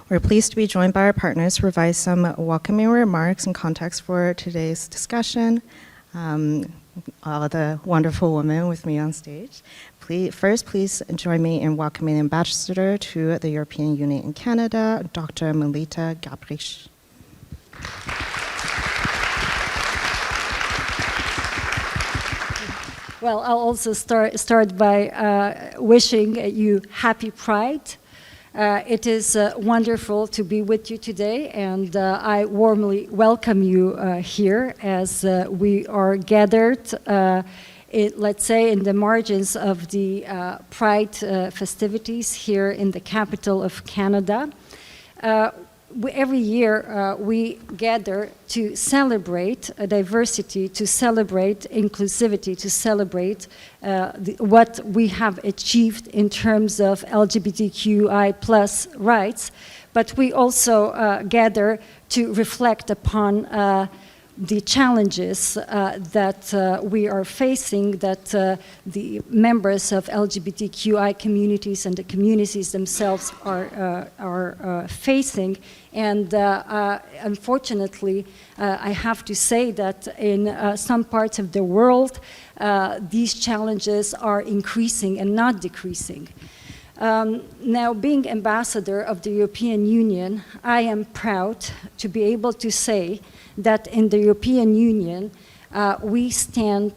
We're pleased to be joined by our partners to provide some welcoming remarks and context for today's discussion. All the wonderful women with me on stage. Please join me in welcoming the Ambassador to the European Union in Canada, Dr. Melita Gabrich. Well, I'll also start by wishing you happy Pride. It is wonderful to be with you today, and I warmly welcome you here as we are gathered, let's say, in the margins of the Pride festivities here in the capital of Canada. Every year we gather to celebrate diversity, to celebrate inclusivity, to celebrate what we have achieved in terms of LGBTQI+ rights, but we also gather to reflect upon the challenges that we are facing, that the members of LGBTQI communities and the communities themselves are facing. And unfortunately, I have to say that in some parts of the world, these challenges are increasing and not decreasing. Now, being ambassador of the European Union, I am proud to be able to say that in the European Union, we stand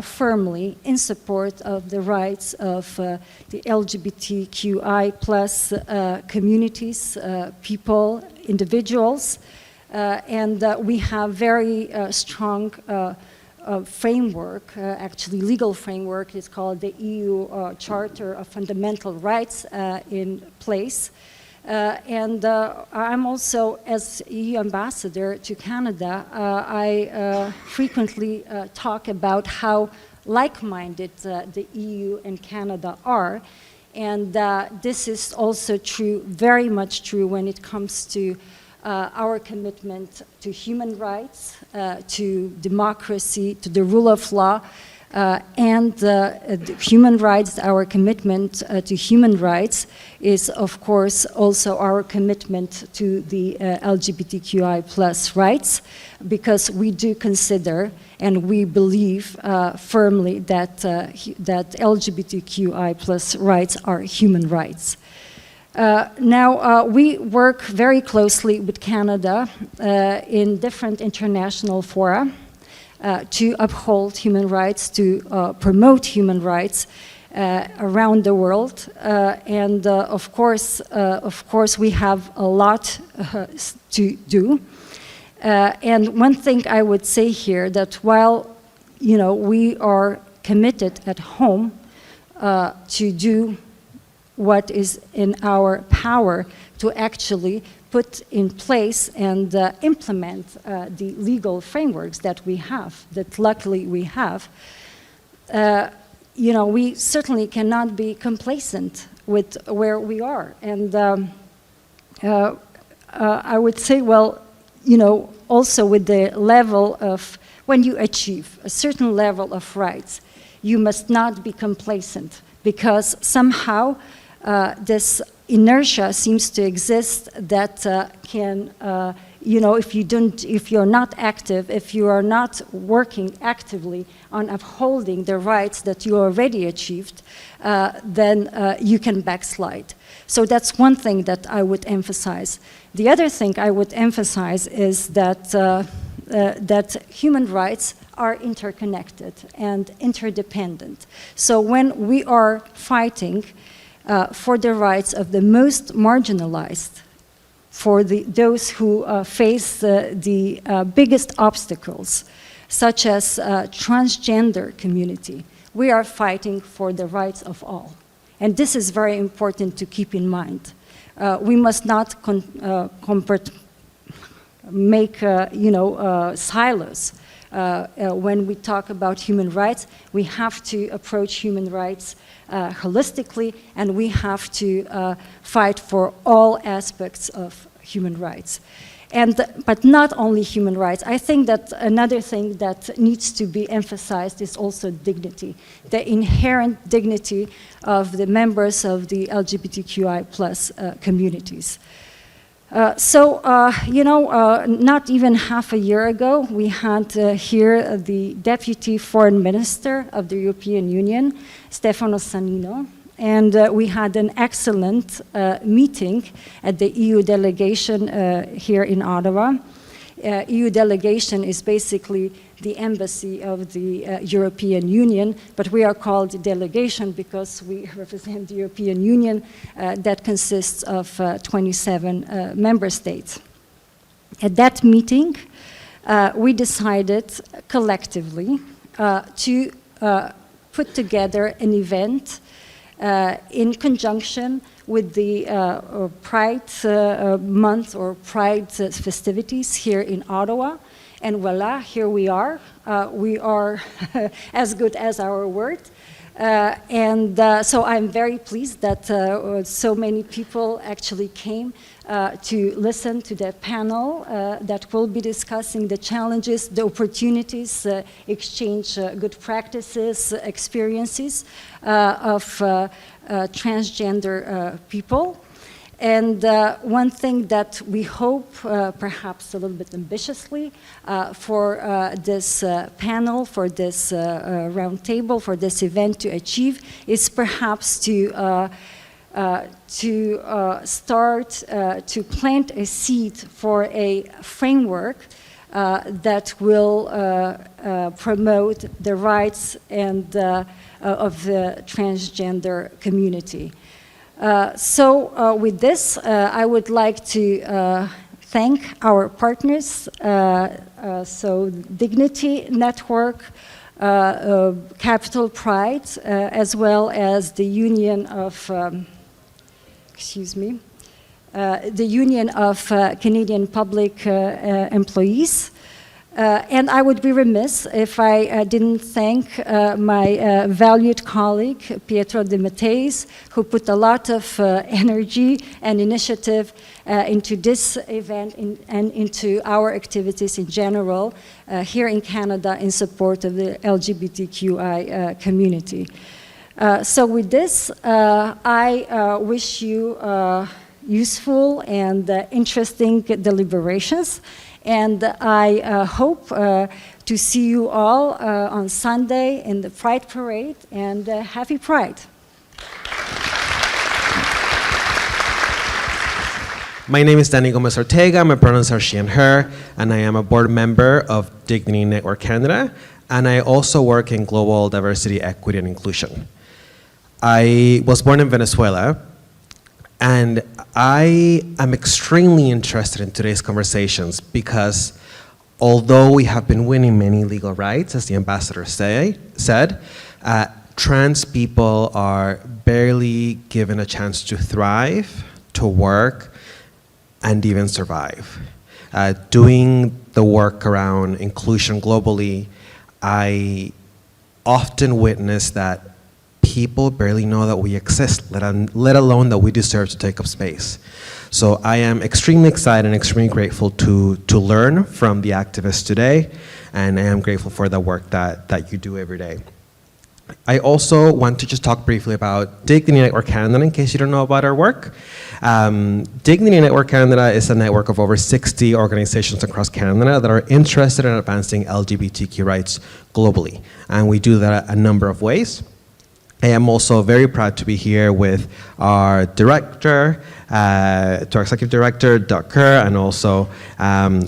firmly in support of the rights of the LGBTQI+ communities, people, individuals, and we have very strong framework, actually legal framework. It's called the EU Charter of Fundamental Rights in place. And I'm also, as EU ambassador to Canada, I frequently talk about how like-minded the EU and Canada are. And this is also true, very much true, when it comes to our commitment to human rights, to democracy, to the rule of law, and human rights. Our commitment to human rights is, of course, also our commitment to the LGBTQI+ rights, because we do consider and we believe firmly that, that LGBTQI+ rights are human rights. Now, we work very closely with Canada in different international fora to uphold human rights, to promote human rights around the world. And of course, we have a lot to do. And one thing I would say here, that while we are committed at home to do what is in our power to actually put in place and implement the legal frameworks that we have, that luckily we have, we certainly cannot be complacent with where we are. And I would say, well, also with the level of, when you achieve a certain level of rights, you must not be complacent, because somehow this inertia seems to exist that can, if you're not active, if you are not working actively on upholding the rights that you already achieved, then you can backslide. So that's one thing that I would emphasize. The other thing I would emphasize is that, that human rights are interconnected and interdependent. So when we are fighting for the rights of the most marginalized, for those who face the biggest obstacles, such as transgender community, we are fighting for the rights of all. And this is very important to keep in mind. We must not make silos. When we talk about human rights, we have to approach human rights holistically, and we have to fight for all aspects of human rights. But not only human rights. I think that another thing that needs to be emphasized is also dignity, the inherent dignity of the members of the LGBTQI+ communities. Not even half a year ago, we had here the Deputy Foreign Minister of the European Union, Stefano Sannino, and we had an excellent meeting at the EU delegation here in Ottawa. EU delegation is basically the embassy of the European Union, but we are called delegation because we represent the European Union that consists of 27 member states. At that meeting, we decided collectively to put together an event in conjunction with the Pride Month or Pride festivities here in Ottawa. And voila, here we are. We are as good as our word. So I'm very pleased that so many people actually came to listen to the panel that will be discussing the challenges, the opportunities, exchange good practices, experiences of transgender people. And one thing that we hope, perhaps a little bit ambitiously, for this panel, for this roundtable, for this event to achieve is perhaps to start to plant a seed for a framework that will promote the rights and of the transgender community. With this, I would like to thank our partners, Dignity Network, Capital Pride, as well as the Union of, the Union of Canadian Public Employees. And I would be remiss if I didn't thank my valued colleague, Pietro De Matteis, who put a lot of energy and initiative into this event and into our activities in general here in Canada in support of the LGBTQI community. So with this, I wish you useful and interesting deliberations. And I hope to see you all on Sunday in the Pride Parade, and happy Pride. My name is Danny Gomez Ortega. My pronouns are she and her, and I am a board member of Dignity Network Canada, and I also work in global diversity, equity, and inclusion. I was born in Venezuela, and I am extremely interested in today's conversations because although we have been winning many legal rights, as the ambassador said, trans people are barely given a chance to thrive, to work, and even survive. Doing the work around inclusion globally, I often witness that people barely know that we exist, let alone that we deserve to take up space. So I am extremely excited and extremely grateful to learn from the activists today, and I am grateful for the work that you do every day. I also want to just talk briefly about Dignity Network Canada in case you don't know about our work. Dignity Network Canada is a network of over 60 organizations across Canada that are interested in advancing LGBTQ rights globally, and we do that a number of ways. I am also very proud to be here with our director, to our executive director, Doug Kerr, and also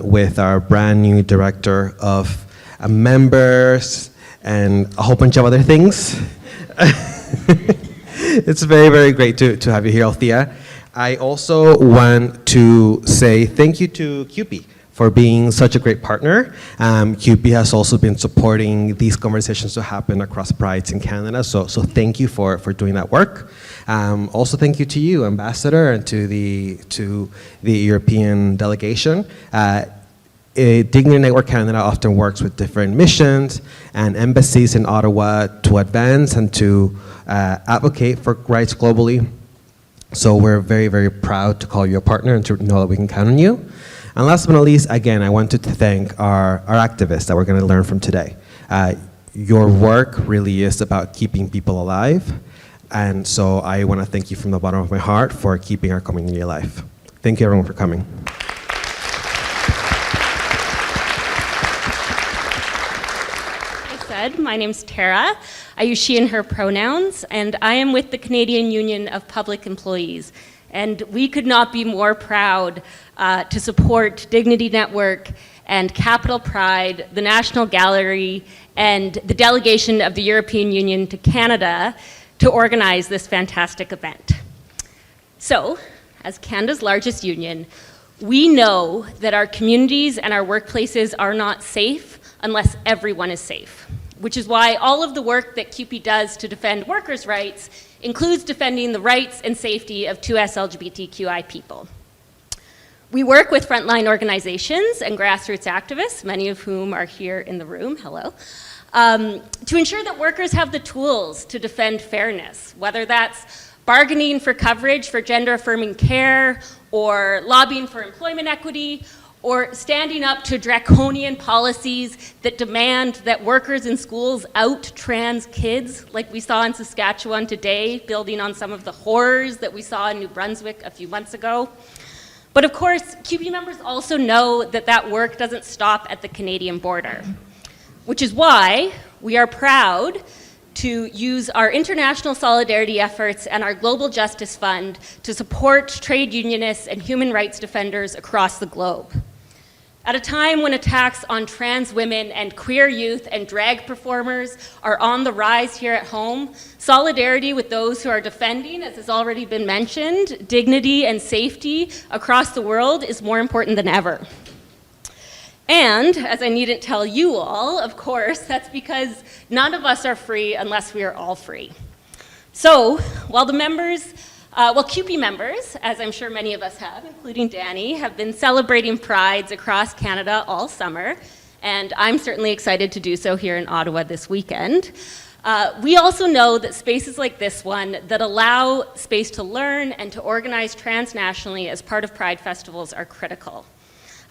with our brand new director of members and a whole bunch of other things. It's very, very great to have you here, Althea. I also want to say thank you to CUPE for being such a great partner. CUPE has also been supporting these conversations to happen across Prides in Canada, so thank you for doing that work. Also thank you to you, Ambassador, and to the European delegation. Dignity Network Canada often works with different missions and embassies in Ottawa to advance and to advocate for rights globally. So we're very, very proud to call you a partner and to know that we can count on you. And last but not least, again, I wanted to thank our activists that we're going to learn from today. Your work really is about keeping people alive, and so I want to thank you from the bottom of my heart for keeping our community alive. Thank you everyone for coming. My name's Tara. I use she and her pronouns, and I am with the Canadian Union of Public Employees. And we could not be more proud to support Dignity Network and Capital Pride, the National Gallery, and the delegation of the European Union to Canada to organize this fantastic event. So, as Canada's largest union, we know that our communities and our workplaces are not safe unless everyone is safe, which is why all of the work that CUPE does to defend workers' rights includes defending the rights and safety of 2S LGBTQI people. We work with frontline organizations and grassroots activists, many of whom are here in the room, hello, to ensure that workers have the tools to defend fairness, whether that's bargaining for coverage for gender-affirming care, or lobbying for employment equity, or standing up to draconian policies that demand that workers in schools out trans kids, like we saw in Saskatchewan today, building on some of the horrors that we saw in New Brunswick a few months ago. But of course, CUPE members also know that that work doesn't stop at the Canadian border, which is why we are proud to use our international solidarity efforts and our Global Justice Fund to support trade unionists and human rights defenders across the globe. At a time when attacks on trans women and queer youth and drag performers are on the rise here at home, solidarity with those who are defending, as has already been mentioned, dignity and safety across the world is more important than ever. And, as I needn't tell you all, of course, that's because none of us are free unless we are all free. So, while CUPE members, as I'm sure many of us have, including Danny, have been celebrating prides across Canada all summer, and I'm certainly excited to do so here in Ottawa this weekend, we also know that spaces like this one that allow space to learn and to organize transnationally as part of Pride festivals are critical.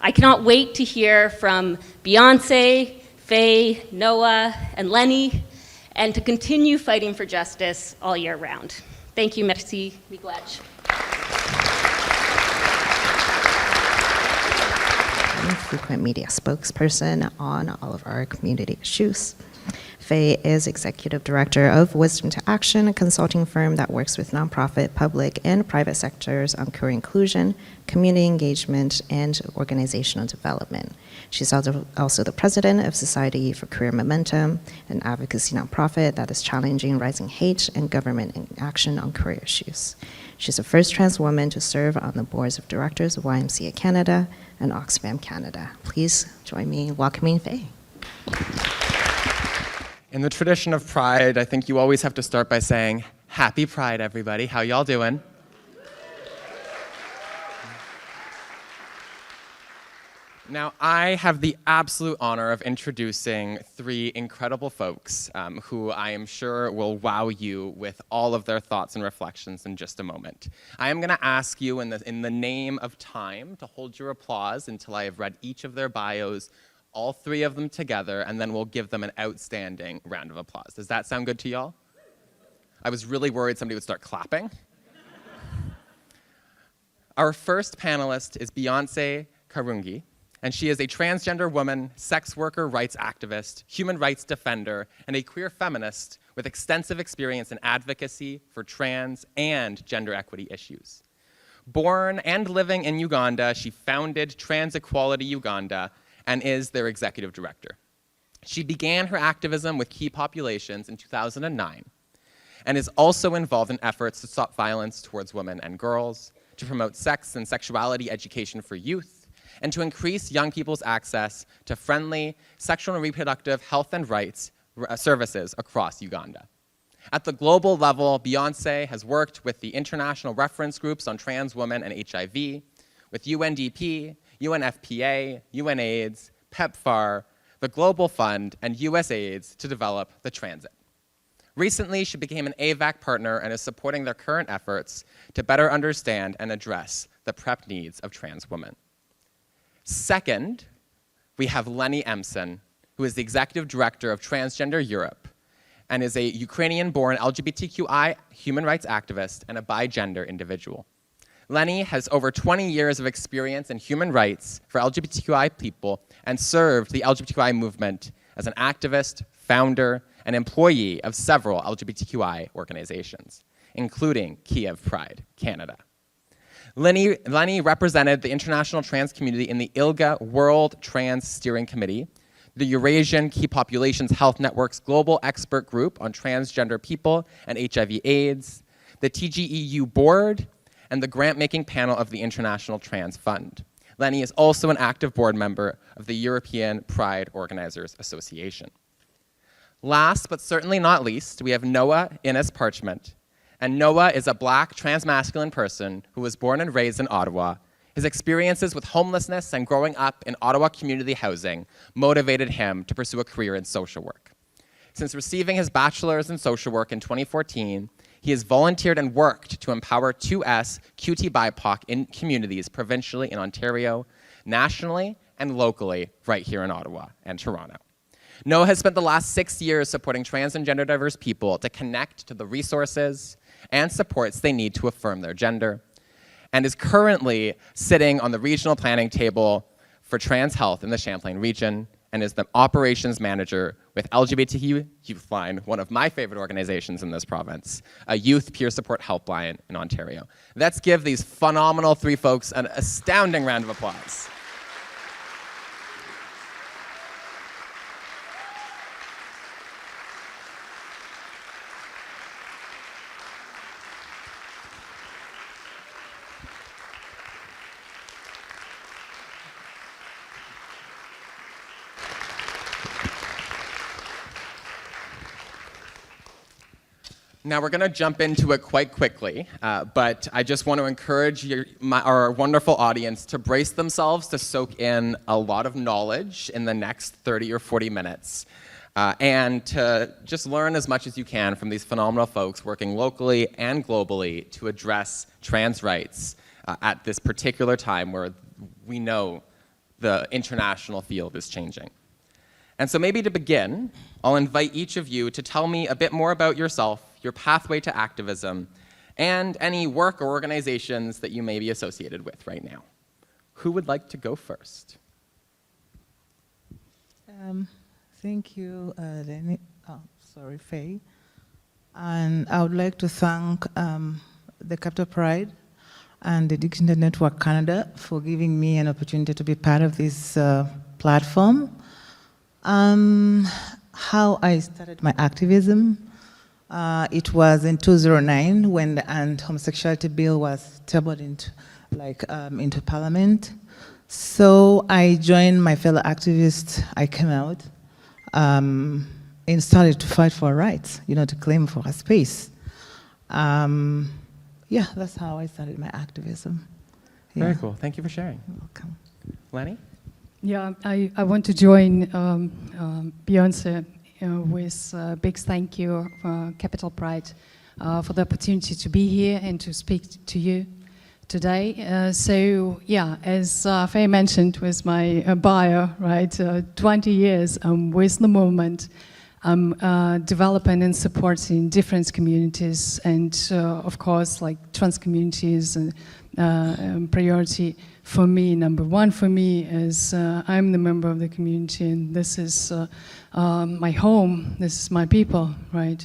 I cannot wait to hear from Beyonce, Faye, Noah, and Lenny, and to continue fighting for justice all year round. Thank you, merci, miigwech. Frequent media spokesperson on all of our community issues. Faye is Executive Director of Wisdom to Action, a consulting firm that works with nonprofit, public, and private sectors on queer inclusion, community engagement, and organizational development. She's also the president of Society for Queer Momentum, an advocacy nonprofit that is challenging rising hate and government inaction on queer issues. She's the first trans woman to serve on the boards of directors of YMCA Canada and Oxfam Canada. Please join me in welcoming Faye. In the tradition of Pride, I think you always have to start by saying, Happy Pride, everybody. How y'all doing? Now, I have the absolute honor of introducing three incredible folks who I am sure will wow you with all of their thoughts and reflections in just a moment. I am going to ask you in the name of time to hold your applause until I have read each of their bios, all three of them together, and then we'll give them an outstanding round of applause. Does that sound good to y'all? I was really worried somebody would start clapping. Our first panelist is Beyonce Karungi, and she is a transgender woman, sex worker rights activist, human rights defender, and a queer feminist with extensive experience in advocacy for trans and gender equity issues. Born and living in Uganda, she founded Trans Equality Uganda and is their executive director. She began her activism with key populations in 2009 and is also involved in efforts to stop violence towards women and girls, to promote sex and sexuality education for youth, and to increase young people's access to friendly sexual and reproductive health and rights services across Uganda. At the global level, Beyonce has worked with the international reference groups on trans women and HIV, with UNDP, UNFPA, UNAIDS, PEPFAR, the Global Fund, and USAID to develop the Transit. Recently, she became an AVAC partner and is supporting their current efforts to better understand and address the PrEP needs of trans women. Second, we have Lenny Emson, who is the executive director of Transgender Europe and is a Ukrainian-born LGBTQI human rights activist and a bigender individual. Lenny has over 20 years of experience in human rights for LGBTQI people and served the LGBTQI movement as an activist, founder, and employee of several LGBTQI organizations, including Kiev Pride Canada. Lenny represented the international trans community in the ILGA World Trans Steering Committee, the Eurasian Key Populations Health Network's Global Expert Group on Transgender People and HIV/AIDS, the TGEU Board, and the grant-making panel of the International Trans Fund. Lenny is also an active board member of the European Pride Organizers Association. Last but certainly not least, we have Noah Innes Parchment. And Noah is a Black transmasculine person who was born and raised in Ottawa. His experiences with homelessness and growing up in Ottawa community housing motivated him to pursue a career in social work. Since receiving his bachelor's in social work in 2014, he has volunteered and worked to empower 2S QT BIPOC in communities provincially in Ontario, nationally, and locally right here in Ottawa and Toronto. Noah has spent the last 6 years supporting trans and gender diverse people to connect to the resources and supports they need to affirm their gender, and is currently sitting on the regional planning table for trans health in the Champlain region, and is the operations manager with LGBTQ Youthline, one of my favorite organizations in this province, a youth peer support helpline in Ontario. Let's give these phenomenal three folks an astounding round of applause. Now we're going to jump into it quite quickly, but I just want to encourage our wonderful audience to brace themselves to soak in a lot of knowledge in the next 30 or 40 minutes, and to just learn as much as you can from these phenomenal folks working locally and globally to address trans rights at this particular time where we know the international field is changing. And so maybe to begin, I'll invite each of you to tell me a bit more about yourself, your pathway to activism, and any work or organizations that you may be associated with right now. Who would like to go first? Thank you, Faye. And I would like to thank the Capital Pride and the Dignity Network Canada for giving me an opportunity to be part of this platform. How I started my activism, it was in 2009 when the anti-homosexuality bill was tabled into Parliament. So I joined my fellow activists. I came out and started to fight for rights, to claim for a space. Yeah, that's how I started my activism. Yeah. Very cool. Thank you for sharing. You're welcome. Lenny? Yeah, I want to join Beyonce with a big thank you for Capital Pride for the opportunity to be here and to speak to you today. So yeah, as Faye mentioned with my bio, right, 20 years with the movement. I'm developing and supporting different communities and of course like trans communities and priority for me, number one for me is I'm the member of the community and this is my home, this is my people, right?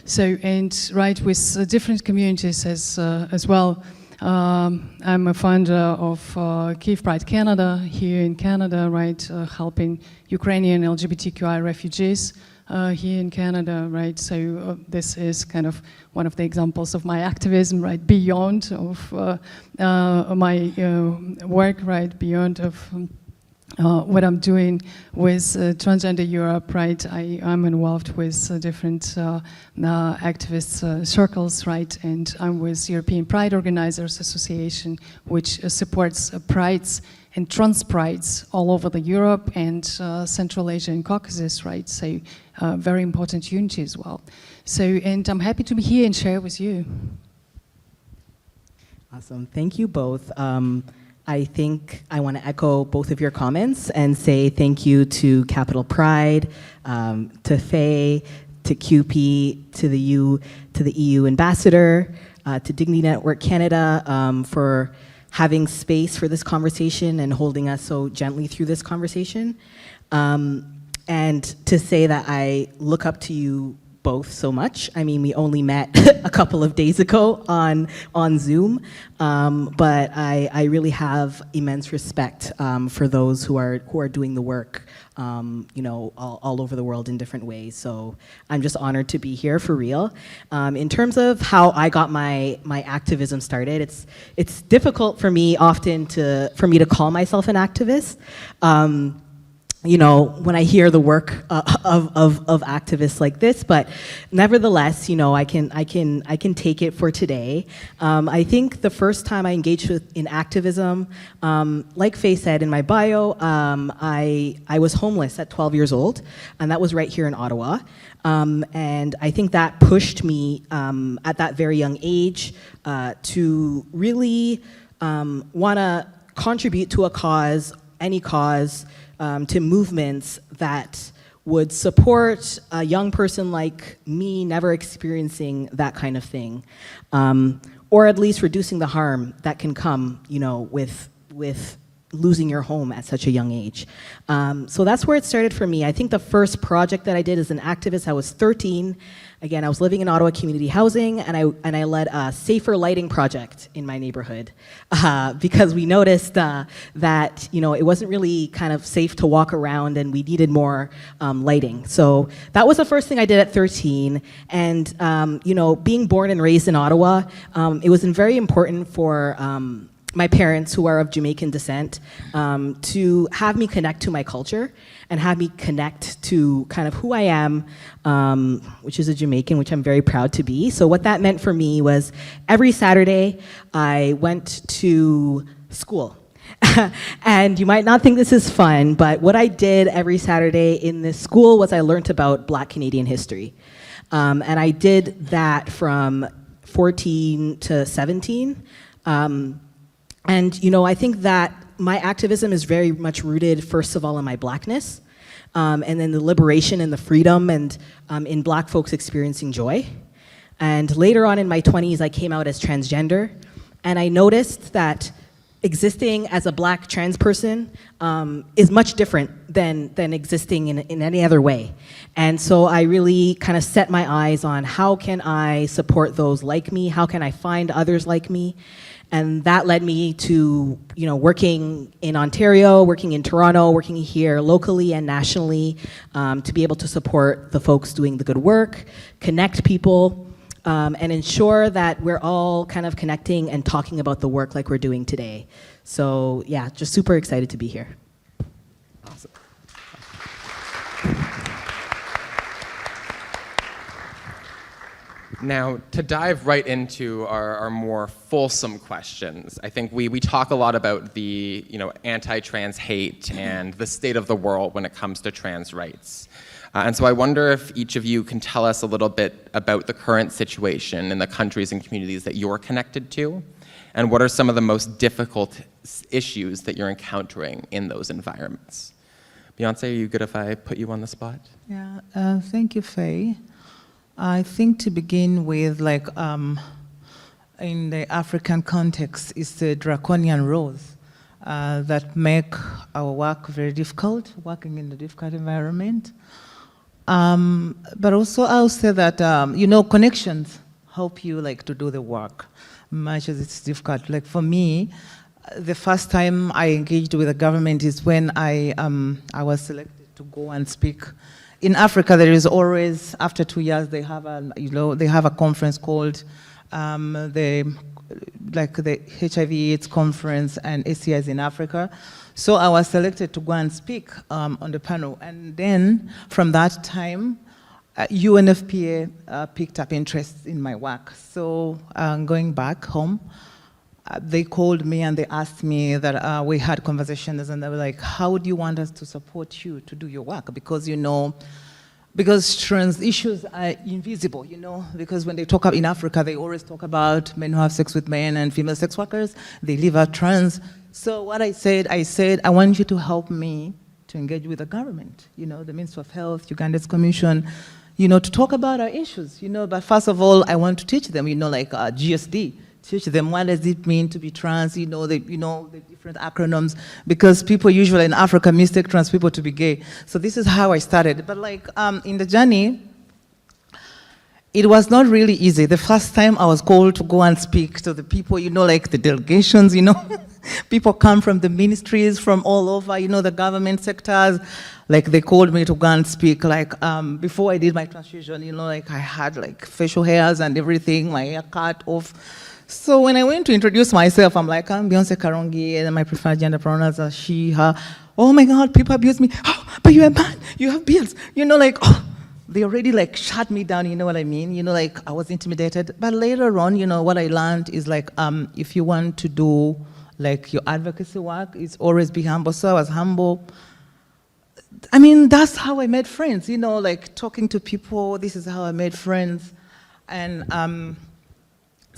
So, and right with different communities as well. I'm a founder of Kiev Pride Canada here in Canada, right, helping Ukrainian LGBTQI refugees here in Canada, right? So this is kind of one of the examples of my activism, right? Beyond of my work, right? Beyond of what I'm doing with Transgender Europe, right? I'm involved with different activist circles, right? And I'm with European Pride Organizers Association, which supports prides and trans prides all over the Europe and Central Asia and Caucasus, right? So very important unity as well. So, and I'm happy to be here and share with you. Awesome, thank you both. I think I want to echo both of your comments and say thank you to Capital Pride, to Faye, to QP, to the EU ambassador, to Dignity Network Canada for having space for this conversation and holding us so gently through this conversation. And to say that I look up to you both so much. I mean, we only met a couple of days ago on Zoom, but I really have immense respect for those who are doing the work, you know, all over the world in different ways. So I'm just honored to be here for real. In terms of how I got my activism started, it's difficult for me often for me to call myself an activist. You know, when I hear the work of activists like this, but nevertheless, you know, I can take it for today. I think the first time I engaged in activism, like Faye said in my bio, I was homeless at 12 years old, and that was right here in Ottawa. And I think that pushed me at that very young age to really want to contribute to a cause, any cause, to movements that would support a young person like me never experiencing that kind of thing, or at least reducing the harm that can come, you know, with losing your home at such a young age. So that's where it started for me. I think the first project that I did as an activist, I was 13. Again, I was living in Ottawa Community Housing, and I led a safer lighting project in my neighborhood because we noticed that, you know, it wasn't really kind of safe to walk around, and we needed more lighting. So that was the first thing I did at 13. And you know, being born and raised in Ottawa, it was very important for my parents, who are of Jamaican descent, to have me connect to my culture and have me connect to kind of who I am, which is a Jamaican, which I'm very proud to be. So what that meant for me was every Saturday I went to school. And you might not think this is fun, but what I did every Saturday in this school was I learned about Black Canadian history. And I did that from 14 to 17. And, you know, I think that my activism is very much rooted, first of all, in my Blackness, and then the liberation and the freedom, and in Black folks experiencing joy. And later on in my 20s, I came out as transgender, and I noticed that existing as a Black trans person is much different than existing in any other way. And so I really kind of set my eyes on how can I support those like me, how can I find others like me. And that led me to, you know, working in Ontario, working in Toronto, working here locally and nationally to be able to support the folks doing the good work, connect people, and ensure that we're all kind of connecting and talking about the work like we're doing today. So yeah, just super excited to be here. Awesome. Now, to dive right into our more fulsome questions, I think we talk a lot about the, you know, anti-trans hate and the state of the world when it comes to trans rights. And so I wonder if each of you can tell us a little bit about the current situation in the countries and communities that you're connected to, and what are some of the most difficult issues that you're encountering in those environments. Beyonce, are you good if I put you on the spot? Yeah, thank you, Faye. I think to begin with, like in the African context, it's the draconian rules that make our work very difficult, working in a difficult environment. But also I'll say that, you know, connections help you like to do the work, much as it's difficult. Like for me, the first time I engaged with the government is when I was selected to go and speak. In Africa, there is always, after 2 years, they have a conference called the HIV/AIDS conference and STIs in Africa. So I was selected to go and speak on the panel. And then from that time, UNFPA picked up interest in my work. So going back home, they called me and they asked me that we had conversations, and they were like, how do you want us to support you to do your work? Because, you know, because trans issues are invisible, you know, because when they talk about in Africa, they always talk about men who have sex with men and female sex workers. They leave out trans. So what I said, I want you to help me to engage with the government, you know, the Ministry of Health, Uganda's Commission, to talk about our issues, But first of all, I want to teach them, like GSD. Teach them what does it mean to be trans, the different acronyms, because people usually in Africa mistake trans people to be gay. So this is how I started. But like in the journey, it was not really easy. The first time I was called to go and speak to the people, like the delegations, people come from the ministries from all over, the government sectors. Like they called me to go and speak. Like before I did my transition, like I had like facial hairs and everything, my hair cut off. So when I went to introduce myself, I'm like, I'm Beyonce Karongi, and my preferred gender pronouns are she, her. Oh my God, people abuse me. Oh, but you're a man, you have beards. They already like shut me down, you know what I mean? Like I was intimidated. But later on, what I learned is like, if you want to do like your advocacy work, it's always be humble. So I was humble. I mean, that's how I made friends, like talking to people, this is how I made friends. And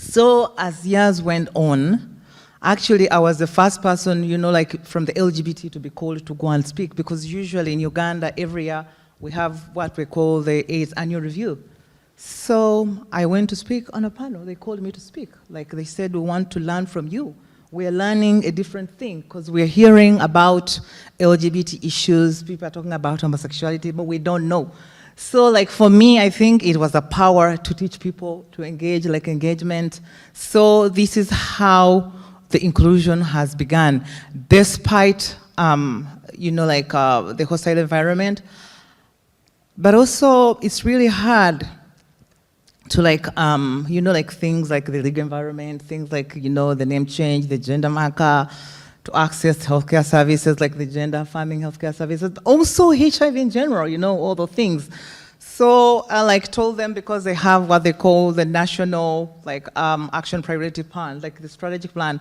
so as years went on, actually I was the first person, like from the LGBT to be called to go and speak, because usually in Uganda every year we have what we call the AIDS annual review. So I went to speak on a panel. They called me to speak. Like they said, we want to learn from you. We're learning a different thing because we're hearing about LGBT issues. People are talking about homosexuality, but we don't know. So like for me, I think it was a power to teach people to engage, like engagement. So this is how the inclusion has begun, despite, the hostile environment. But also, it's really hard to like, things like the legal environment, things like, the name change, the gender marker, to access healthcare services like the gender affirming healthcare services, but also HIV in general, all the things. So I told them, because they have what they call the national action priority plan, like the strategic plan.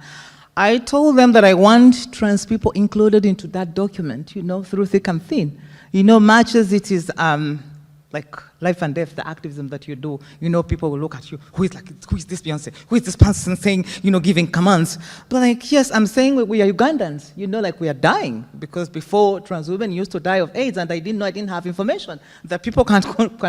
I told them that I want trans people included into that document, through thick and thin. Much as it is like life and death, the activism that you do, people will look at you, who is this Beyonce? Who is this person saying, giving commands? But yes, I'm saying we are Ugandans, we are dying, because before trans women used to die of AIDS, and I didn't have information that people can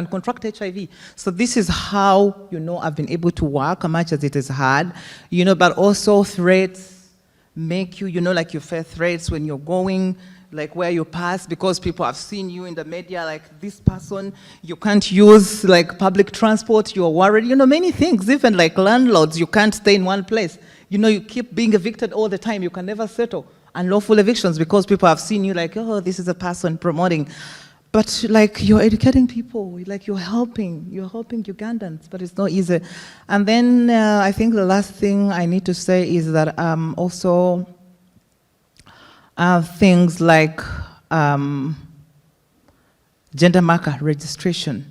contract HIV. So this is how, I've been able to work, much as it is hard, but also threats make you, you face threats when you're going, like where you pass, because people have seen you in the media, like this person, you can't use like public transport, you're worried, many things, even like landlords, you can't stay in one place. You keep being evicted all the time, you can never settle unlawful evictions because people have seen you like, oh, this is a person promoting. But like you're educating people, like you're helping Ugandans, but it's not easy. And then I think the last thing I need to say is that also, things like gender marker registration.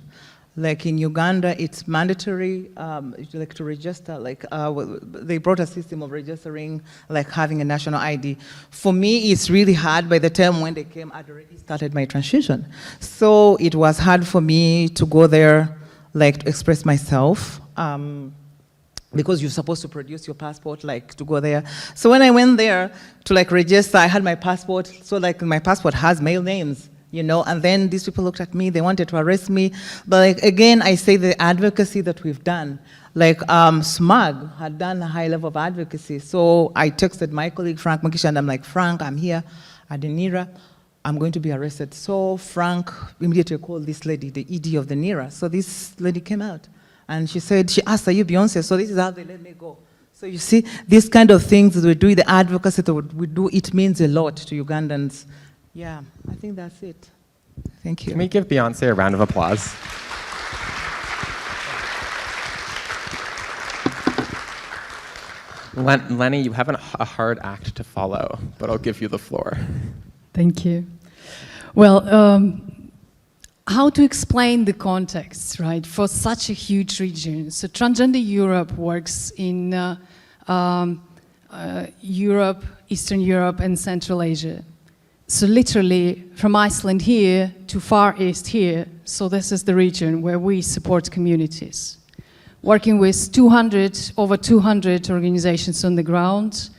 Like in Uganda, it's mandatory to register, they brought a system of registering, like having a national ID. For me, it's really hard. By the time when they came, I'd already started my transition. So it was hard for me to go there, to express myself. Because you're supposed to produce your passport, to go there. So when I went there to register, I had my passport, so my passport has male names, and then these people looked at me, they wanted to arrest me. But again, I say the advocacy that we've done, SMUG had done a high level of advocacy. So I texted my colleague, Frank Makisha, and I'm like, Frank, I'm here at the NERA, I'm going to be arrested. So Frank immediately called this lady, the ED of the NERA. So this lady came out. And she asked, are you Beyonce? So this is how they let me go. So you see, these kind of things that we do, the advocacy that we do, it means a lot to Ugandans. Yeah, I think that's it. Thank you. Can we give Beyonce a round of applause? Lenny, you have a hard act to follow, but I'll give you the floor. Thank you. Well, how to explain the context, right, for such a huge region? So Transgender Europe works in Europe, Eastern Europe, and Central Asia. So literally from Iceland here to Far East here, so this is the region where we support communities. Working with over 200 organizations on the ground,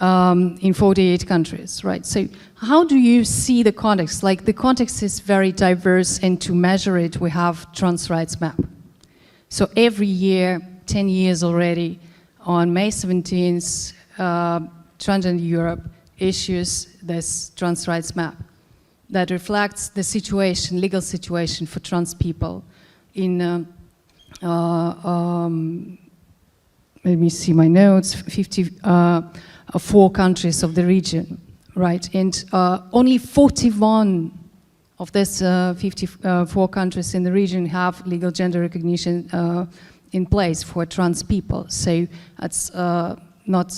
in 48 countries, right? So how do you see the context? Like the context is very diverse, and to measure it, we have trans rights map. So every year, 10 years already, on May 17th, Transgender Europe issues this trans rights map that reflects the situation, legal situation for trans people in, let me see my notes, 54 countries of the region, right? And only 41 of these 54 countries in the region have legal gender recognition in place for trans people. So it's not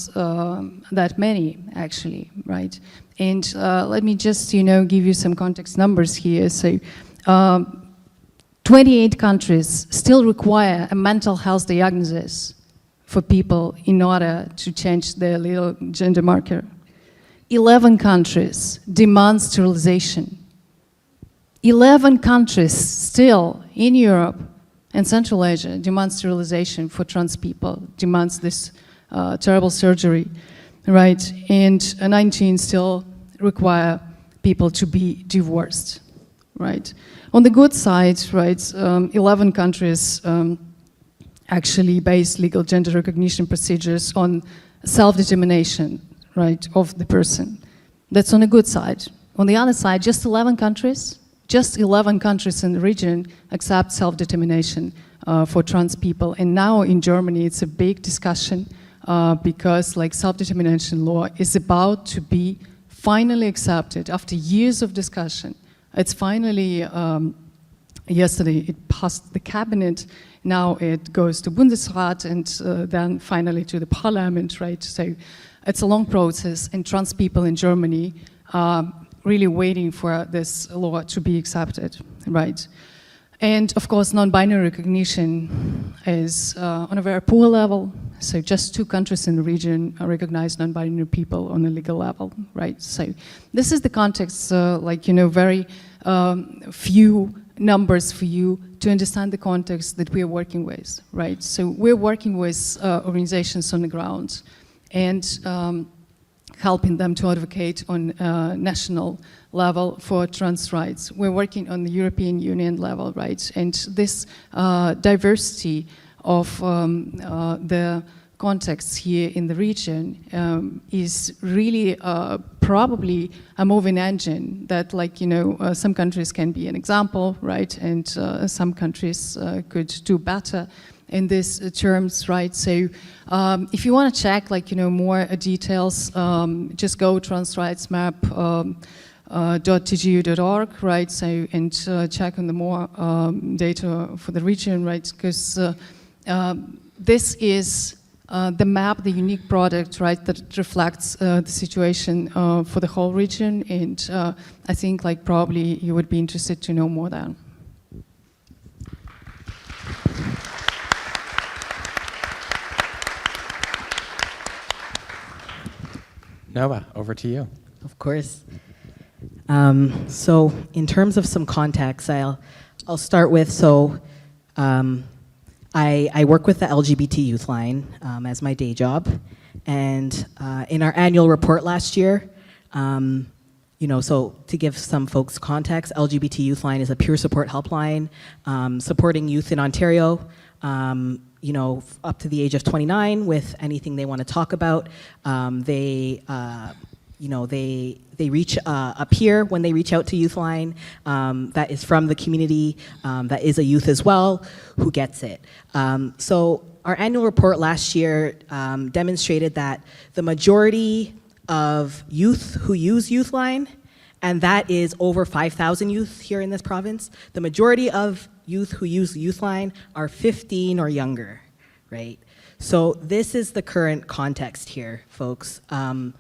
that many, actually, right? And let me just, give you some context numbers here. So 28 countries still require a mental health diagnosis for people in order to change their legal gender marker. 11 countries demand sterilization. 11 countries still in Europe and Central Asia demand sterilization for trans people, demands this terrible surgery, right? And 19 still require people to be divorced, right? On the good side, right, 11 countries actually base legal gender recognition procedures on self-determination, right, of the person. That's on the good side. On the other side, just 11 countries in the region accept self-determination for trans people. And now in Germany, it's a big discussion because like self-determination law is about to be finally accepted after years of discussion. It's finally, yesterday it passed the cabinet, now it goes to Bundesrat and then finally to the parliament, right? So it's a long process, and trans people in Germany are really waiting for this law to be accepted, right? And of course, non-binary recognition is on a very poor level. So just 2 countries in the region recognize non-binary people on a legal level, right? So this is the context, very few numbers for you to understand the context that we are working with, right? So we're working with organizations on the ground and helping them to advocate on national level for trans rights. We're working on the European Union level, right? And this diversity of the contexts here in the region is really probably a moving engine that, some countries can be an example, right? And some countries could do better in these terms, right? So if you want to check, more details, just go transrightsmap.tgu.org, right? So, and check on the more data for the region, right? Because this is the map, the unique product, right, that reflects the situation for the whole region. And I think, probably you would be interested to know more then. Noah, over to you. Of course. So in terms of some context, I'll start with, I work with the LGBT Youth Line as my day job. And in our annual report last year, so to give some folks context, LGBT Youth Line is a peer support helpline supporting youth in Ontario, up to the age of 29 with anything they want to talk about. They reach a peer when they reach out to Youthline that is from the community, that is a youth as well, who gets it. So our annual report last year demonstrated that the majority of youth who use Youthline, and that is over 5,000 youth here in this province, the majority of youth who use Youthline are 15 or younger, right? So this is the current context here, folks. In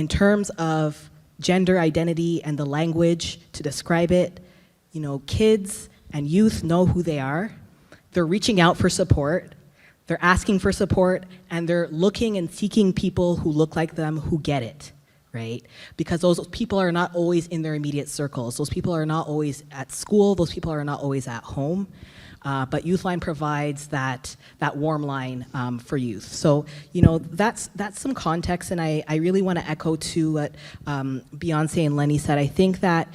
terms of gender identity and the language to describe it, kids and youth know who they are. They're reaching out for support. They're asking for support, and they're looking and seeking people who look like them who get it, right? Because those people are not always in their immediate circles. Those people are not always at school. Those people are not always at home. but Youthline provides that warm line for youth. So, that's some context, and I really want to echo to what Beyonce and Lenny said. I think that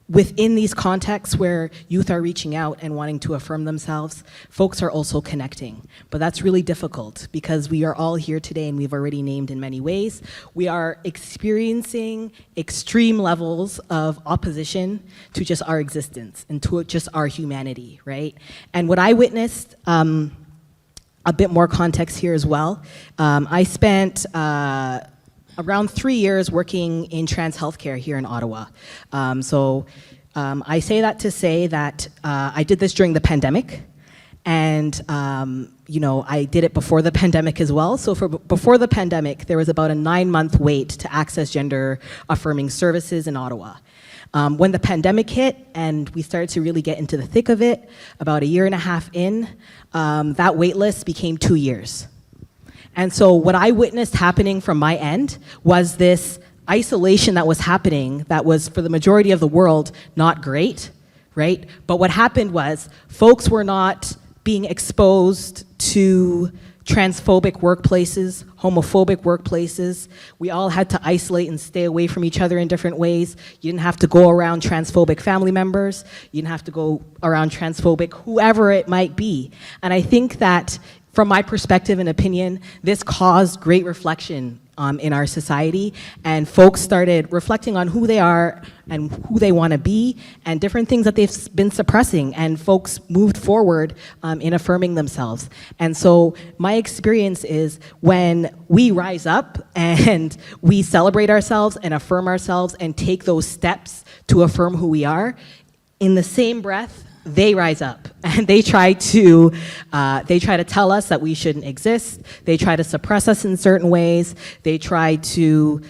within these contexts where youth are reaching out and wanting to affirm themselves, folks are also connecting. But that's really difficult because we are all here today, and we've already named in many ways. We are experiencing extreme levels of opposition to just our existence and to just our humanity, right? And what I witnessed, a bit more context here as well. I spent around 3 years working in trans healthcare here in Ottawa. I say that to say that I did this during the pandemic, and I did it before the pandemic as well. So before the pandemic, there was about a 9-month wait to access gender-affirming services in Ottawa. When the pandemic hit and we started to really get into the thick of it, about a year and a half in, that wait list became 2 years. And so what I witnessed happening from my end was this isolation that was happening that was, for the majority of the world, not great, right? But what happened was folks were not being exposed to transphobic workplaces, homophobic workplaces. We all had to isolate and stay away from each other in different ways. You didn't have to go around transphobic family members. You didn't have to go around transphobic whoever it might be. And I think that from my perspective and opinion, this caused great reflection in our society, and folks started reflecting on who they are and who they want to be and different things that they've been suppressing, and folks moved forward in affirming themselves. And so my experience is when we rise up and we celebrate ourselves and affirm ourselves and take those steps to affirm who we are, in the same breath, they rise up and they try to tell us that we shouldn't exist. They try to suppress us in certain ways. They try to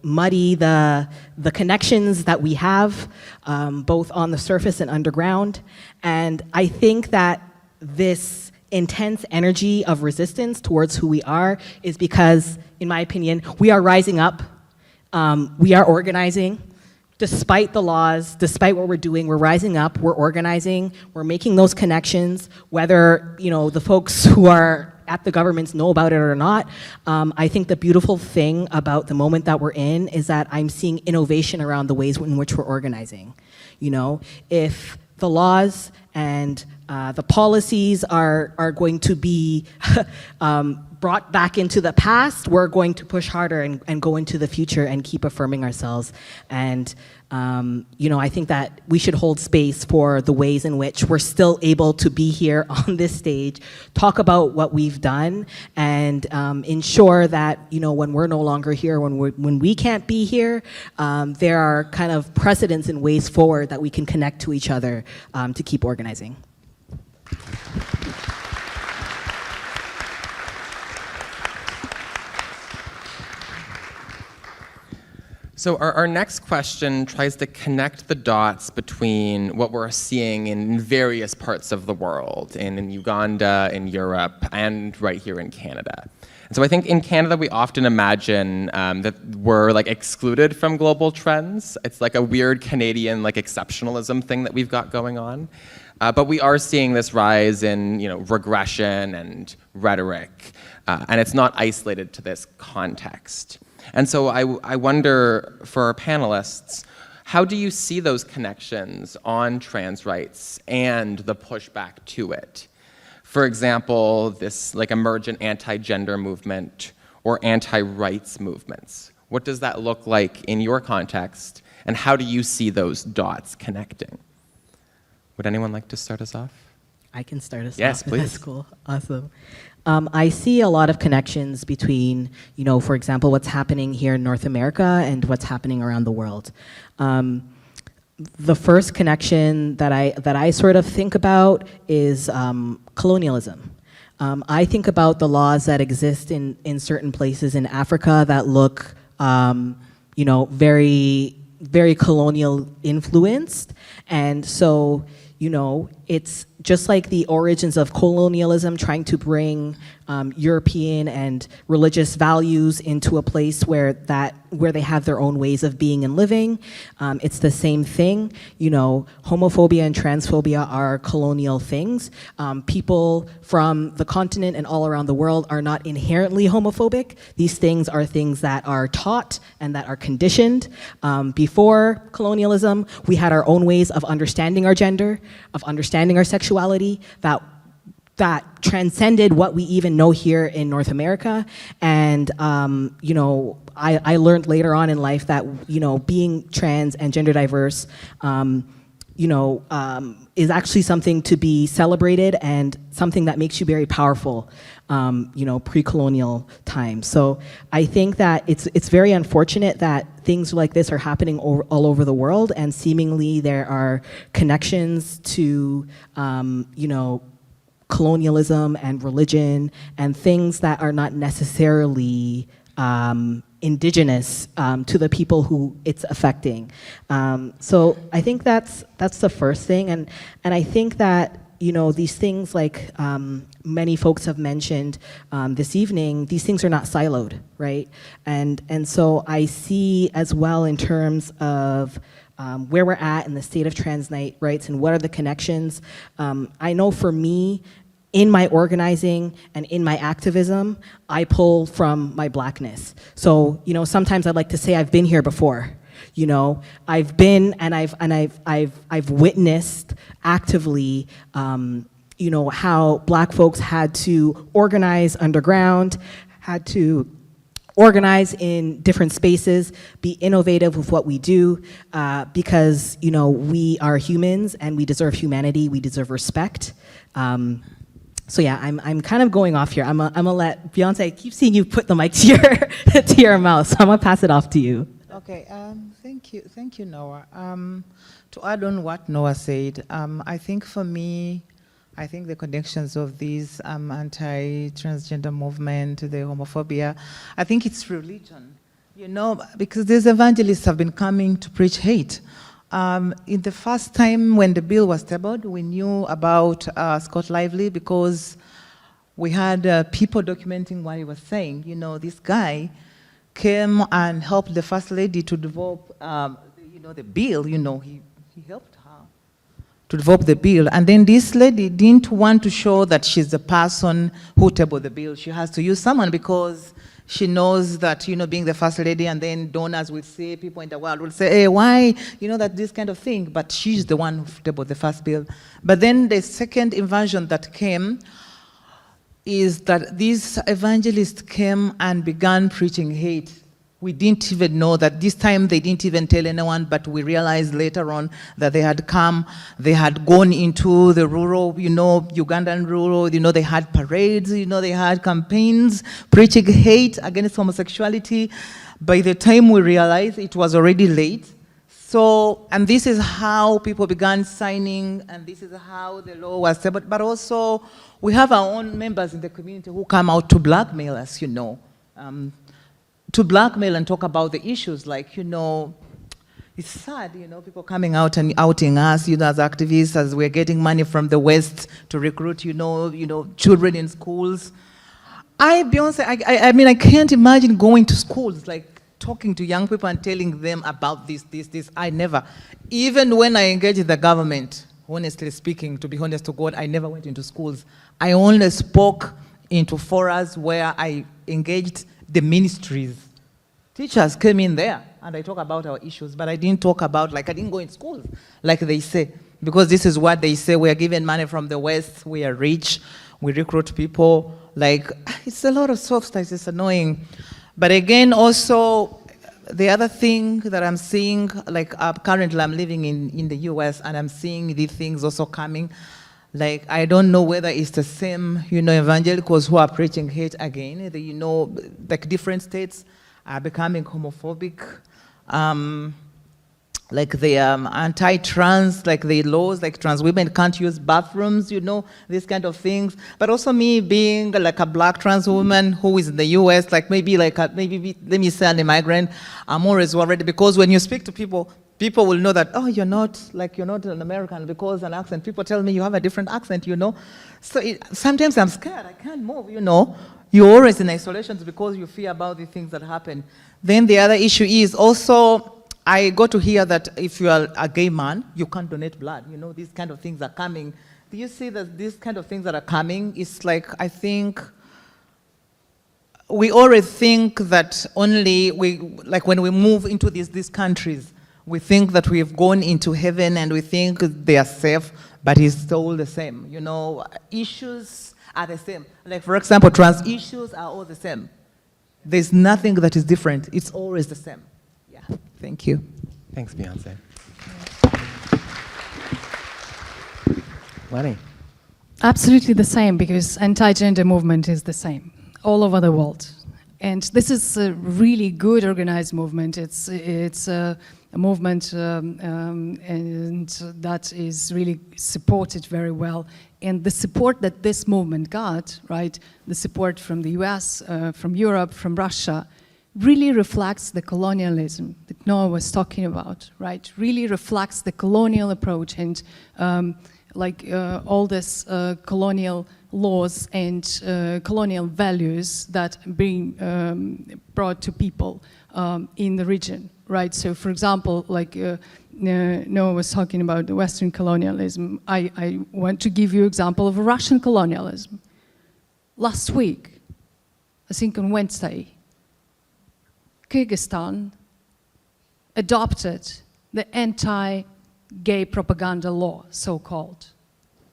muddy the connections that we have, both on the surface and underground. And I think that this intense energy of resistance towards who we are is because, in my opinion, we are rising up. We are organizing. Despite the laws, despite what we're doing, we're rising up, we're organizing, we're making those connections, whether the folks who are at the governments know about it or not. I think the beautiful thing about the moment that we're in is that I'm seeing innovation around the ways in which we're organizing. If the laws and the policies are going to be brought back into the past, we're going to push harder and go into the future and keep affirming ourselves. And I think that we should hold space for the ways in which we're still able to be here on this stage, talk about what we've done, and ensure that when we're no longer here, when we can't be here, there are kind of precedents and ways forward that we can connect to each other to keep organizing. So our next question tries to connect the dots between what we're seeing in various parts of the world, in Uganda, in Europe, and right here in Canada. And so I think in Canada, we often imagine that we're excluded from global trends. It's like a weird Canadian exceptionalism thing that we've got going on. But we are seeing this rise in regression and rhetoric, and it's not isolated to this context. And so I wonder, for our panelists, how do you see those connections on trans rights and the pushback to it? For example, this emergent anti-gender movement or anti-rights movements. What does that look like in your context, and how do you see those dots connecting? Would anyone like to start us off? I can start us off. Yes, please. That's cool. Awesome. I see a lot of connections between, for example, what's happening here in North America and what's happening around the world. The first connection that I sort of think about is colonialism. I think about the laws that exist in certain places in Africa that look, very, very colonial influenced, and so. It's just like the origins of colonialism trying to bring European and religious values into a place where they have their own ways of being and living. It's the same thing. You know, homophobia and transphobia are colonial things. People from the continent and all around the world are not inherently homophobic. These things are things that are taught and that are conditioned. Before colonialism, we had our own ways of understanding our gender, of understanding our sexuality, that transcended what we even know here in North America. And, you know, I learned later on in life that, you know, being trans and gender diverse, you know, is actually something to be celebrated and something that makes you very powerful, you know, pre-colonial times. So I think that it's very unfortunate that things like this are happening all over the world, and seemingly there are connections to, you know, colonialism and religion and things that are not necessarily indigenous to the people who it's affecting. So I think that's the first thing, and I think that, you know, these things, like many folks have mentioned this evening, these things are not siloed, right? And so I see as well, in terms of where we're at in the state of trans rights and what are the connections. I know for me, in my organizing and in my activism, I pull from my Blackness. So, you know, sometimes I'd like to say I've been here before. You know, I've been and I've witnessed actively, you know, how Black folks had to organize underground, had to organize in different spaces, be innovative with what we do, because, you know, we are humans and we deserve humanity, we deserve respect. So yeah, I'm kind of going off here. I'm gonna let Beyonce, I keep seeing you put the mic to your, to your mouth, so I'm gonna pass it off to you. Okay, thank you, Noah. To add on what Noah said, I think for me, I think the connections of these anti-transgender movement, the homophobia, I think it's religion, you know, because these evangelists have been coming to preach hate. In the first time when the bill was tabled, we knew about Scott Lively because we had people documenting what he was saying. You know, this guy came and helped the First Lady to develop, you know, the bill. You know, he helped her to develop the bill. And then this lady didn't want to show that she's the person who tabled the bill. She has to use someone because she knows that, you know, being the First Lady, and then donors will say, people in the world will say, hey, why, you know, that this kind of thing. But she's the one who tabled the first bill. But then the second invasion that came is that these evangelists came and began preaching hate. We didn't even know that this time they didn't even tell anyone, but we realized later on that they had come, they had gone into the rural, you know, Ugandan rural, you know, they had parades, you know, they had campaigns preaching hate against homosexuality. By the time we realized, it was already late. So, and this is how people began signing, and this is how the law was set. But also, we have our own members in the community who come out to blackmail us, you know. To blackmail and talk about the issues, like, you know, it's sad, you know, people coming out and outing us, you know, as activists, as we're getting money from the West to recruit, you know, children in schools. Beyonce, I mean, I can't imagine going to schools, like talking to young people and telling them about this. I never. Even when I engaged in the government, honestly speaking, to be honest to God, I never went into schools. I only spoke into forums where I engaged the ministries. Teachers came in there and I talk about our issues, but I didn't talk about, like, I didn't go in schools, like they say, because this is what they say, we are given money from the West, we are rich, we recruit people, like, it's a lot of soft stuff, it's annoying. But again, also, the other thing that I'm seeing, like currently I'm living in the US and I'm seeing these things also coming. Like, I don't know whether it's the same, you know, evangelicals who are preaching hate again. You know, like different states are becoming homophobic. Like the anti-trans, like the laws, like trans women can't use bathrooms, you know, these kind of things. But also me being like a Black trans woman who is in the US, like maybe let me say an immigrant, I'm always worried because when you speak to people, people will know that, oh, you're not an American because an accent. People tell me you have a different accent, So sometimes I'm scared, I can't move, You're always in isolation because you fear about the things that happen. Then the other issue is also, I got to hear that if you are a gay man, you can't donate blood. These kind of things are coming. Do you see that these kind of things that are coming? It's like, I think, we always think that only when we move into these countries, we think that we have gone into heaven and we think they are safe, but it's all the same. Issues are the same. Like, for example, trans issues are all the same. There's nothing that is different. It's always the same. Yeah, thank you. Thanks, Beyonce. Lenny. Absolutely the same, because anti-gender movement is the same all over the world. And this is a really good organized movement. It's a movement and that is really supported very well. And the support that this movement got, right, the support from the US, from Europe, from Russia, really reflects the colonialism that Noah was talking about, right? Really reflects the colonial approach and all this colonial laws and colonial values that being brought to people in the region, right? So, for example, Noah was talking about the Western colonialism. I want to give you an example of Russian colonialism. Last week, I think on Wednesday, Kyrgyzstan adopted the anti-gay propaganda law, so-called.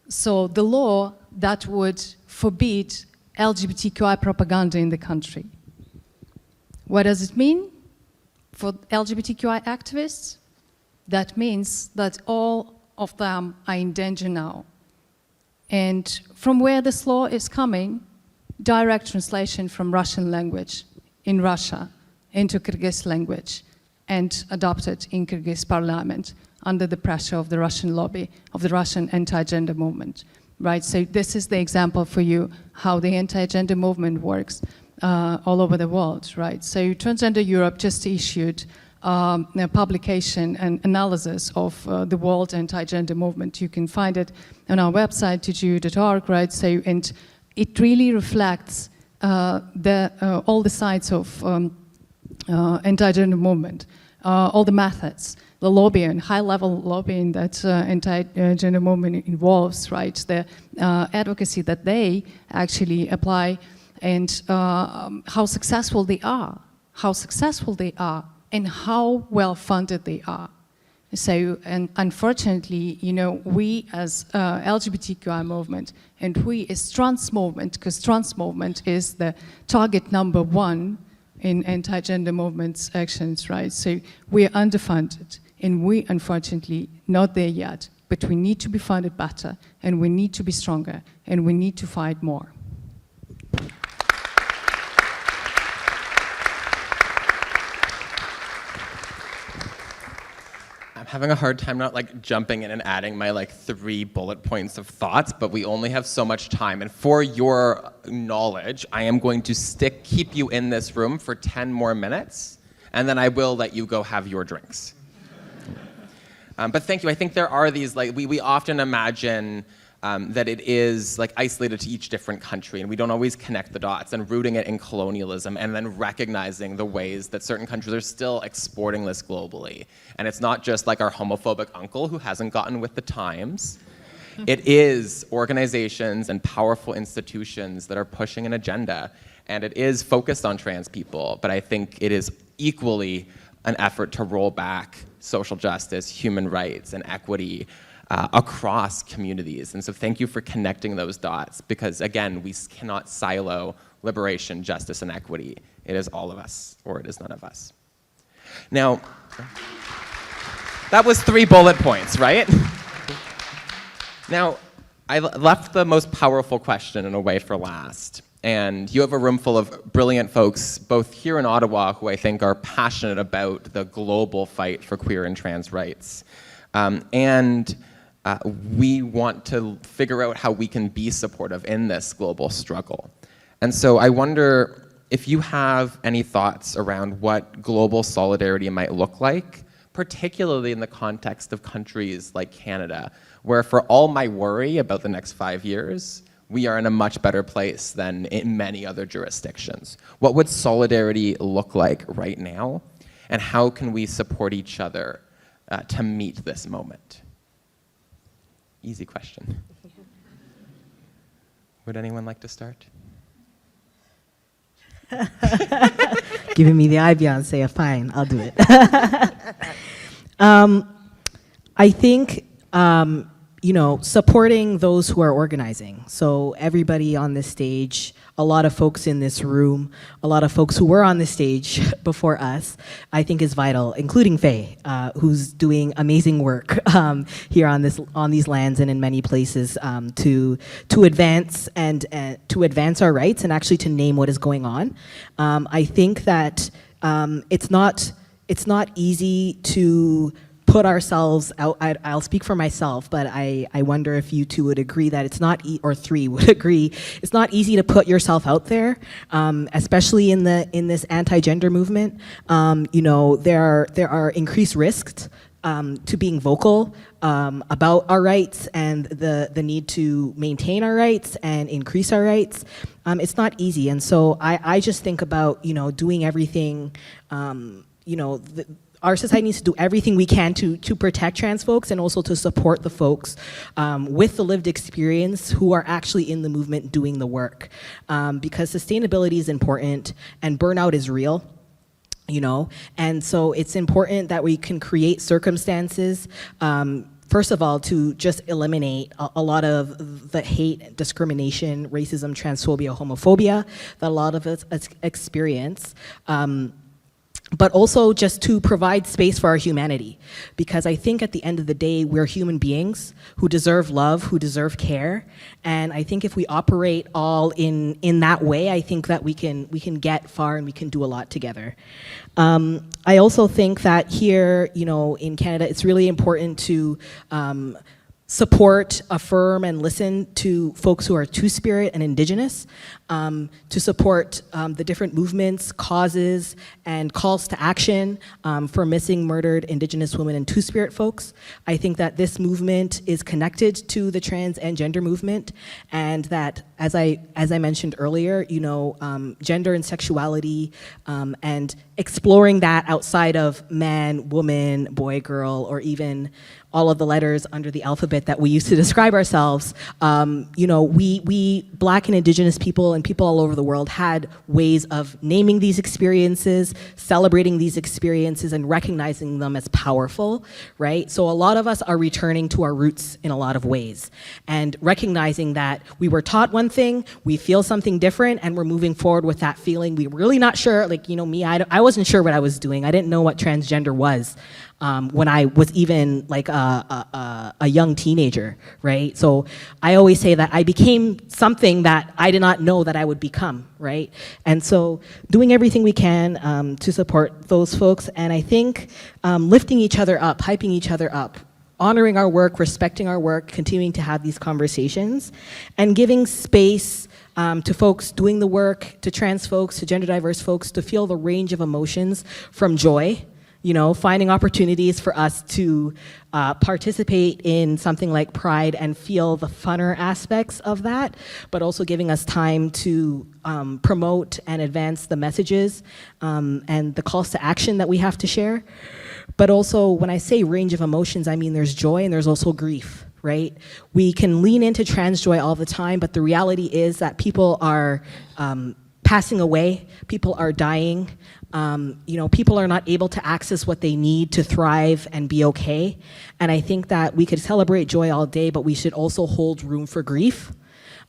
So the law that would forbid LGBTQI propaganda in the country. What does it mean for LGBTQI activists? That means that all of them are in danger now. And from where this law is coming, direct translation from Russian language in Russia into Kyrgyz language and adopted in Kyrgyz parliament under the pressure of the Russian lobby, of the Russian anti-gender movement, right? So this is the example for you how the anti-gender movement works all over the world, right? So Transgender Europe just issued a publication and analysis of the world anti-gender movement. You can find it on our website, tgu.org, right? So, and it really reflects all the sides of anti-gender movement, all the methods, the lobbying, high-level lobbying that anti-gender movement involves, right? The advocacy that they actually apply, and how successful they are, and how well-funded they are. So, and unfortunately, we as LGBTQI movement, and we as trans movement, because trans movement is the target number one in anti-gender movement's actions, right? So we are underfunded, and we, unfortunately, not there yet, but we need to be funded better, and we need to be stronger, and we need to fight more. I'm having a hard time not jumping in and adding my 3 bullet points of thoughts, but we only have so much time. And for your knowledge, I am going to keep you in this room for 10 more minutes, and then I will let you go have your drinks. But thank you. I think there are these, we often imagine that it is isolated to each different country, and we don't always connect the dots, and rooting it in colonialism, and then recognizing the ways that certain countries are still exporting this globally. And it's not just our homophobic uncle who hasn't gotten with the times. It is organizations and powerful institutions that are pushing an agenda, and it is focused on trans people, but I think it is equally an effort to roll back social justice, human rights, and equity across communities. And so thank you for connecting those dots, because again, we cannot silo liberation, justice, and equity. It is all of us, or it is none of us. Now, that was 3 bullet points, right? Now, I left the most powerful question in a way for last. And you have a room full of brilliant folks, both here in Ottawa, who I think are passionate about the global fight for queer and trans rights. We want to figure out how we can be supportive in this global struggle. And so I wonder if you have any thoughts around what global solidarity might look like, particularly in the context of countries like Canada, where for all my worry about the next 5 years, we are in a much better place than in many other jurisdictions. What would solidarity look like right now? And how can we support each other to meet this moment? Easy question. Would anyone like to start? Giving me the eye, Beyonce. Fine, I'll do it. I think, supporting those who are organizing. So everybody on this stage, a lot of folks in this room, a lot of folks who were on the stage before us, I think is vital, including Faye, who's doing amazing work here on these lands and in many places to advance to advance our rights and actually to name what is going on. I think that it's not easy to put ourselves out. I'll speak for myself, but I wonder if you two would agree that it's not, or three would agree, it's not easy to put yourself out there, especially in this anti-gender movement. There are increased risks to being vocal about our rights and the need to maintain our rights and increase our rights. It's not easy, and so I just think about doing everything. Our society needs to do everything we can to protect trans folks and also to support the folks with the lived experience who are actually in the movement doing the work. Because sustainability is important and burnout is real. And so it's important that we can create circumstances, first of all, to just eliminate a lot of the hate, discrimination, racism, transphobia, homophobia that a lot of us experience. But also just to provide space for our humanity. Because I think at the end of the day, we're human beings who deserve love, who deserve care. And I think if we operate all in that way, I think that we can get far and we can do a lot together. I also think that here, in Canada, it's really important to support, affirm, and listen to folks who are Two-Spirit and Indigenous, to support the different movements, causes, and calls to action for missing, murdered Indigenous women and Two-Spirit folks. I think that this movement is connected to the trans and gender movement, and that, as I mentioned earlier, gender and sexuality, and exploring that outside of man, woman, boy, girl, or even all of the letters under the alphabet that we use to describe ourselves. We Black and Indigenous people and people all over the world had ways of naming these experiences, celebrating these experiences, and recognizing them as powerful, right? So a lot of us are returning to our roots in a lot of ways and recognizing that we were taught one thing, we feel something different, and we're moving forward with that feeling. We're really not sure, me, I wasn't sure what I was doing. I didn't know what transgender was. When I was even like a young teenager, right? So I always say that I became something that I did not know that I would become, right? And so doing everything we can to support those folks, and I think lifting each other up, hyping each other up, honoring our work, respecting our work, continuing to have these conversations, and giving space to folks doing the work, to trans folks, to gender diverse folks, to feel the range of emotions from joy, finding opportunities for us to participate in something like Pride and feel the funner aspects of that, but also giving us time to promote and advance the messages and the calls to action that we have to share. But also, when I say range of emotions, I mean there's joy and there's also grief, right? We can lean into trans joy all the time, but the reality is that people are passing away, people are dying, people are not able to access what they need to thrive and be okay. And I think that we could celebrate joy all day, but we should also hold room for grief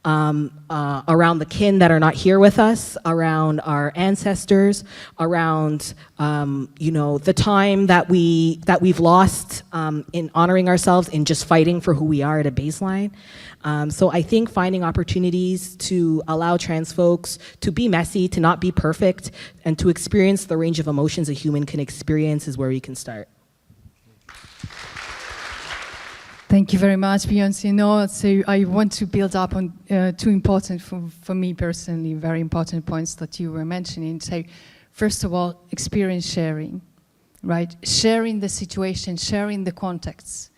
around the kin that are not here with us, around our ancestors, around the time that we've lost in honoring ourselves, in just fighting for who we are at a baseline. So I think finding opportunities to allow trans folks to be messy, to not be perfect, and to experience the range of emotions a human can experience is where we can start. Thank you very much, Beyonce. So I want to build up on two important, for me personally, very important points that you were mentioning. So first of all, experience sharing. right? Sharing the situation, sharing the contexts,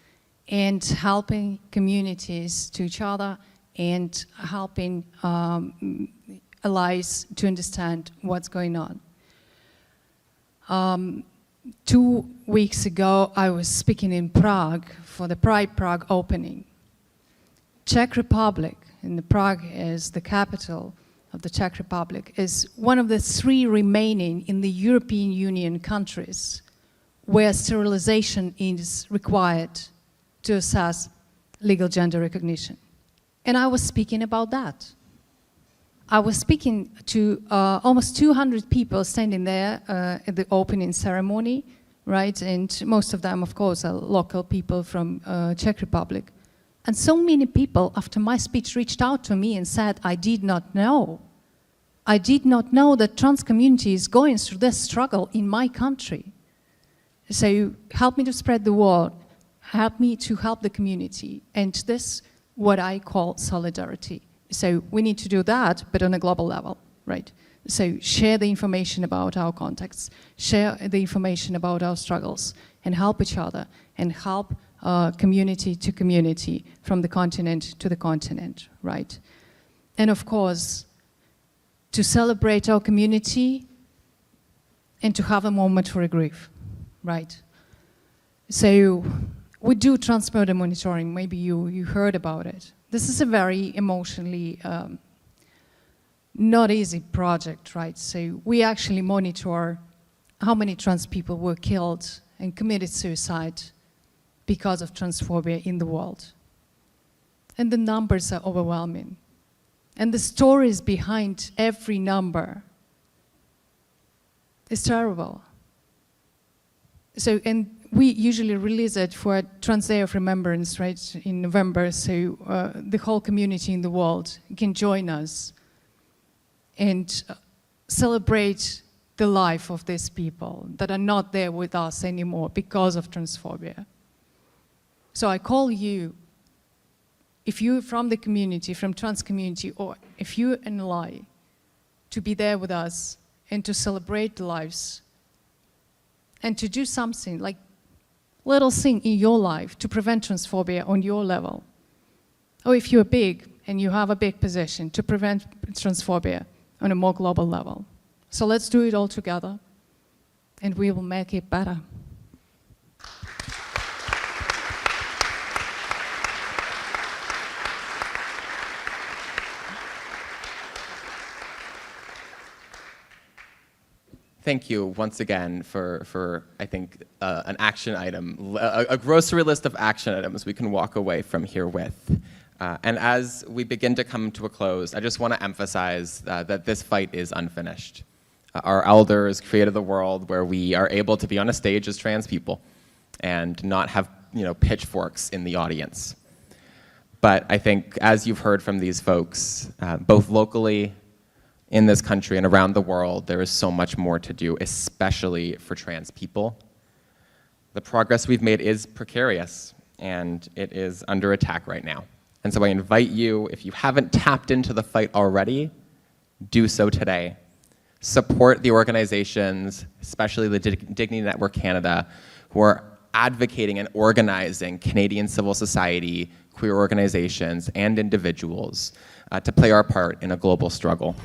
and helping communities to each other and helping allies to understand what's going on. 2 weeks ago, I was speaking in Prague for the Pride Prague opening. Czech Republic, and Prague is the capital of the Czech Republic, is one of the 3 remaining in the European Union countries where sterilization is required to assess legal gender recognition. And I was speaking about that. I was speaking to almost 200 people standing there at the opening ceremony, right? And most of them, of course, are local people from Czech Republic. And so many people, after my speech, reached out to me and said, I did not know. I did not know that trans community is going through this struggle in my country. So help me to spread the word, help me to help the community. And this, what I call solidarity. So we need to do that, but on a global level, right? So share the information about our contexts, share the information about our struggles, and help each other, and help community to community, from the continent to the continent, right? And of course, to celebrate our community and to have a moment for grief, right? So we do transborder monitoring, maybe you heard about it. This is a very emotionally not easy project, right? So we actually monitor how many trans people were killed and committed suicide because of transphobia in the world. And the numbers are overwhelming. And the stories behind every number is terrible. So, and we usually release it for Trans Day of Remembrance, right, in November, so the whole community in the world can join us and celebrate the life of these people that are not there with us anymore because of transphobia. So I call you, if you're from the community, from trans community, or if you're an ally, to be there with us and to celebrate the lives and to do something, like little thing in your life to prevent transphobia on your level. Or if you're big and you have a big position, to prevent transphobia on a more global level. So let's do it all together, and we will make it better. Thank you once again for I think, an action item, a grocery list of action items we can walk away from here with. And as we begin to come to a close, I just want to emphasize that this fight is unfinished. Our elders created the world where we are able to be on a stage as trans people and not have, pitchforks in the audience. But I think, as you've heard from these folks, both locally, in this country and around the world, there is so much more to do, especially for trans people. The progress we've made is precarious, and it is under attack right now. And so I invite you, if you haven't tapped into the fight already, do so today. Support the organizations, especially the Dignity Network Canada, who are advocating and organizing Canadian civil society, queer organizations, and individuals to play our part in a global struggle.